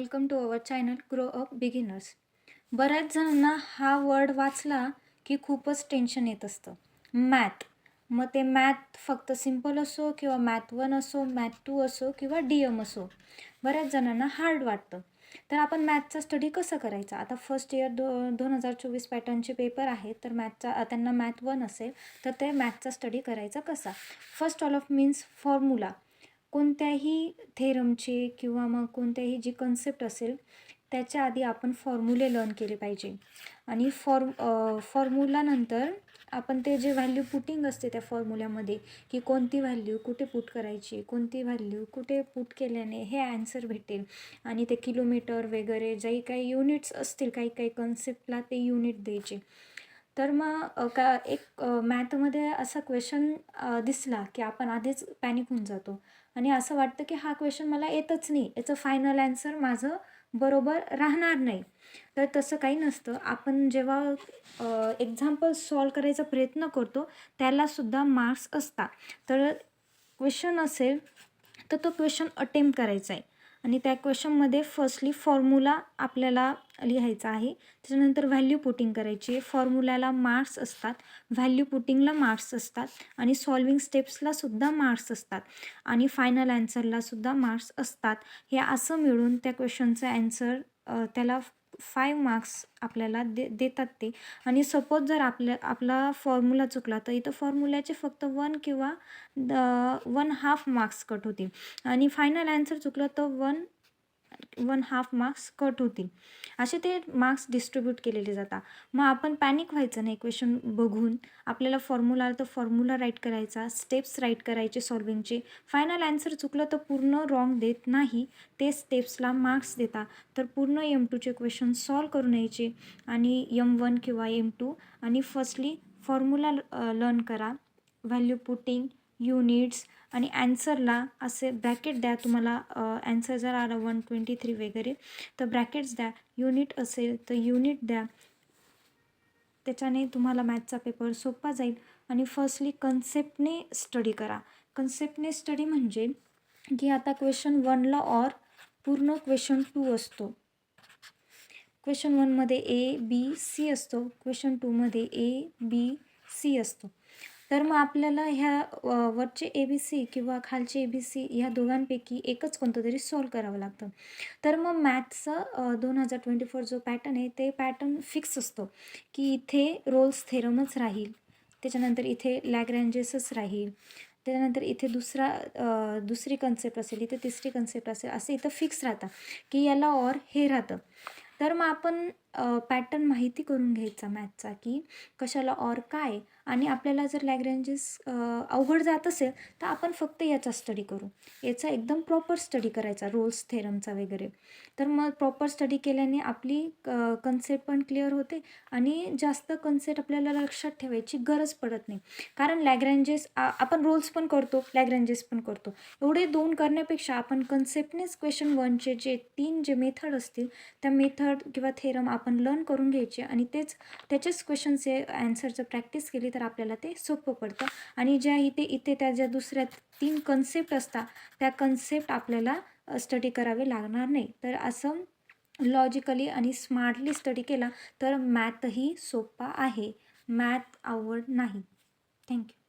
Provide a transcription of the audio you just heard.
Welcome to our channel grow up beginners. बऱ्याच जणांना हा वर्ड वाचला की खूपच टेन्शन येत असतं. मॅथ. मग ते मॅथ फक्त सिम्पल असो किंवा मॅथ 1 असो, मॅथ 2 असो किंवा DM असो. बऱ्याच जणांना हार्ड वाटतं. तर आपण मॅथचा स्टडी कसं करायचा? आता फर्स्ट इयर 2024 पॅटर्नचे पेपर आहेत, तर त्यांना मॅथ 1 असेल, तर ते मॅथचा स्टडी करायचा कसा? First all of means formula. कोणत्याही थेरमचे किंवा मग कोणत्याही जी कन्सेप्ट असेल त्याच्या आधी आपण फॉर्म्युले लर्न केले पाहिजे. आणि फॉर्म्युलानंतर आपण ते जे व्हॅल्यू पुटिंग असते त्या फॉर्म्युल्यामध्ये, की कोणती व्हॅल्यू कुठे पुट करायची, कोणती व्हॅल्यू कुठे पुट केल्याने हे ॲन्सर भेटेल. आणि ते किलोमीटर वगैरे जे काही युनिट्स असतील, काही काही कन्सेप्टला ते युनिट द्यायचे. तर मग मॅथमध्ये असा क्वेश्चन दिसला की आपण आधीच पॅनिक होऊन जातो आणि असं वाटतं की हा क्वेश्चन मला येतच नाही, याचं फायनल ॲन्सर माझं बरोबर राहणार नाही. तर तसं काही नसतं. आपण जेव्हा एक्झाम्पल सॉल्व करायचा प्रयत्न करतो त्यालासुद्धा मार्क्स असतात. तर क्वेश्चन असेल तर तो क्वेश्चन अटेम्प्ट करायचा आहे आणि त्या क्वेश्चनमध्ये फर्स्टली फॉर्म्युला आपल्याला लिहायचा आहे. त्याच्यानंतर व्हॅल्यू पुटिंग करायची आहे. फॉर्म्युल्याला मार्क्स असतात, व्हॅल्यू पुटिंगला मार्क्स असतात आणि सॉल्विंग स्टेप्सलासुद्धा मार्क्स असतात आणि फायनल ॲन्सरलासुद्धा मार्क्स असतात. हे असं मिळून त्या क्वेश्चनचा ॲन्सर त्याला 5 मार्क्स आपल्याला देतात ते. आणि सपोज जर आपला फॉर्म्युला चुकला तर इथं फॉर्म्युल्याचे फक्त 1 किंवा 1/2 मार्क्स कट होतील आणि फायनल ॲन्सर चुकलं तर 1/2 मार्क्स कट होतील. असे ते मार्क्स डिस्ट्रीब्यूट केलेले जातात. मग आपण पॅनिक व्हायचं नाही क्वेश्चन बघून. आपल्याला फॉर्म्युला आला तर फॉर्म्युला राईट करायचा, स्टेप्स राईट करायचे सॉल्विंगचे. फायनल ॲन्सर चुकलं तर पूर्ण रॉंग देत नाही, ते स्टेप्सला मार्क्स देतात. तर पूर्ण M2चे क्वेश्चन सॉल्व करून यायचे आणि M1 किंवा M2 आणि फर्स्टली फॉर्म्युला लर्न करा, व्हॅल्यू पुटिंग, युनिट्स आणि ॲन्सरला असे ब्रॅकेट द्या. तुम्हाला ॲन्सर जर आला 123 वगैरे तर ब्रॅकेट्स द्या. युनिट असेल तर युनिट द्या. त्याच्याने तुम्हाला मॅथचा पेपर सोपा जाईल. आणि फर्स्टली कन्सेप्टने स्टडी करा. कन्सेप्टने स्टडी म्हणजे की आता क्वेश्चन 1ला ऑर पूर्ण क्वेश्चन 2 असतो. क्वेश्चन 1मध्ये A-B-C असतो, क्वेश्चन 2मध्ये A-B-C असतो. तर मग आपल्याला वरचे ABC किंवा खालचे ABC ह्या दोघांपैकी एकच कोणतं तरी सॉल्व करावं लागतं. तर मग मॅथ्सचा 2024 जो पॅटर्न आहे ते पॅटर्न फिक्स असतो की इथे रोल्स थेरमच राहील, त्याच्यानंतर इथे लॅग्रेंजेसच राहील, त्याच्यानंतर इथे दुसरी कन्सेप्ट असेल, इथे तिसरी कन्सेप्ट असेल, असं इथं फिक्स राहतं की याला ऑर हे राहतं. तर मग आपण पॅटर्न माहिती करून घ्यायचा मॅथचा की कशाला ऑर काय. आणि आपल्याला जर लॅग्रेंजेस अवघड जात असेल तर आपण फक्त याचा स्टडी करू. याचा एकदम प्रॉपर स्टडी करायचा, रोल्स थेरमचा वगैरे. तर मग प्रॉपर स्टडी केल्याने आपली कन्सेप्ट पण क्लिअर होते आणि जास्त कन्सेप्ट आपल्याला लक्षात ठेवायची गरज पडत नाही. कारण लॅग्रेंजेस आपण रोल्स पण करतो, लॅग्रेंजेस पण करतो. एवढे 2 करण्यापेक्षा आपण कन्सेप्टनेच क्वेश्चन 1चे जे 3 जे मेथड असतील त्या मेथड किंवा थेरम आपण लर्न करून घ्यायचे आणि त्याचेच क्वेश्चनचे ॲन्सरचं प्रॅक्टिस केली तर आपल्याला ते सोपं पडतं. आणि ज्या इथे त्या ज्या दुसऱ्या 3 कन्सेप्ट असतात त्या कन्सेप्ट आपल्याला स्टडी करावे लागणार नाही. तर असं लॉजिकली आणि स्मार्टली स्टडी केला तर मॅथही सोपा आहे. मॅथ अवघड नाही. थँक्यू.